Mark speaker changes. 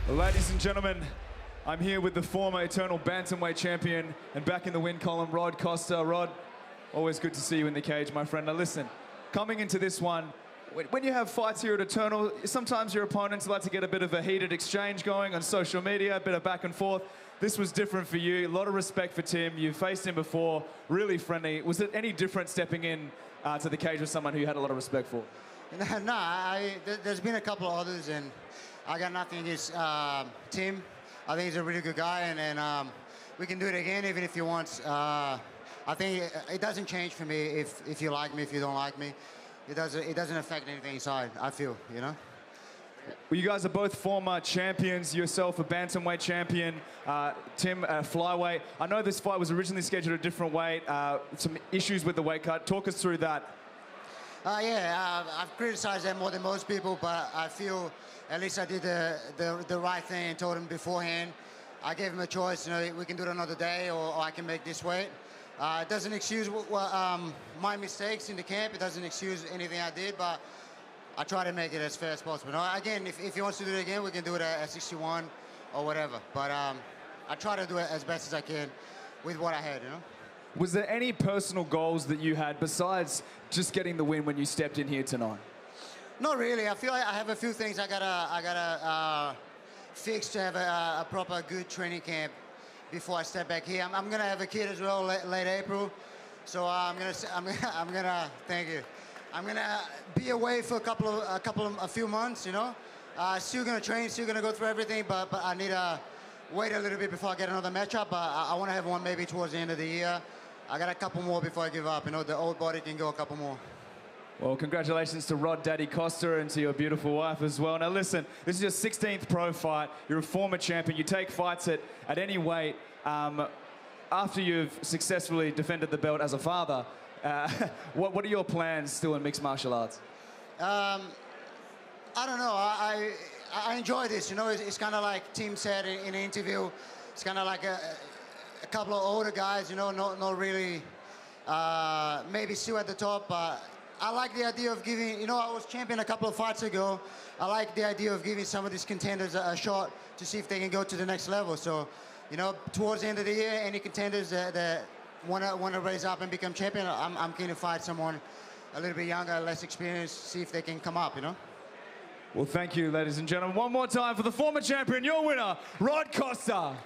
Speaker 1: Ladies and gentlemen, I'm here with the former Eternal Bantamweight champion and back in the win column, Rod Costa. Rod, always good to see you in the cage, my friend. Now listen, coming into this one, when you have fights here at Eternal, sometimes your opponents like to get a bit of a heated exchange going on social media, a bit of back and forth. This was different for you. A lot of respect for Tim. You've faced him before, really friendly. Was it any different stepping in to the cage with someone who you had a lot of respect for?
Speaker 2: There's been a couple of others, and I got nothing against Tim. I think he's a really good guy, and we can do it again even if he wants. I think it doesn't change for me if you like me, if you don't like me. It doesn't affect anything inside, I feel, you know?
Speaker 1: Well, you guys are both former champions. Yourself a bantamweight champion, Tim a flyweight. I know this fight was originally scheduled a different weight, some issues with the weight cut. Talk us through that.
Speaker 2: I've criticized that more than most people, but I feel at least I did the right thing and told him beforehand. I gave him a choice, you know, we can do it another day or I can make this weight. It doesn't excuse my mistakes in the camp. It doesn't excuse anything I did, but I try to make it as fair as possible. Now, again, if he wants to do it again, we can do it at 61 or whatever. But I try to do it as best as I can with what I had, you know?
Speaker 1: Was there any personal goals that you had besides just getting the win when you stepped in here tonight?
Speaker 2: Not really. I feel like I have a few things I gotta fix to have a proper good training camp before I step back here. I'm gonna have a kid as well late April, so I'm gonna thank you. I'm gonna be away for a few months, you know. Still gonna train, still gonna go through everything, but I need to wait a little bit before I get another matchup. I want to have one maybe towards the end of the year. I got a couple more before I give up. You know, the old body can go a couple more.
Speaker 1: Well, congratulations to Rod Daddy Costa and to your beautiful wife as well. Now listen, this is your 16th pro fight. You're a former champion. You take fights at any weight. After you've successfully defended the belt as a father, what are your plans still in mixed martial arts?
Speaker 2: I don't know. I enjoy this. You know, it's kind of like Tim said in an interview. It's kind of like a couple of older guys. You know, not really. Maybe still at the top, but I like the idea of giving. You know, I was champion a couple of fights ago. I like the idea of giving some of these contenders a shot to see if they can go to the next level. So, you know, towards the end of the year, any contenders that want to raise up and become champion, I'm keen to fight someone a little bit younger, less experienced, see if they can come up, you know?
Speaker 1: Well, thank you, ladies and gentlemen. One more time for the former champion, your winner, Rod Costa.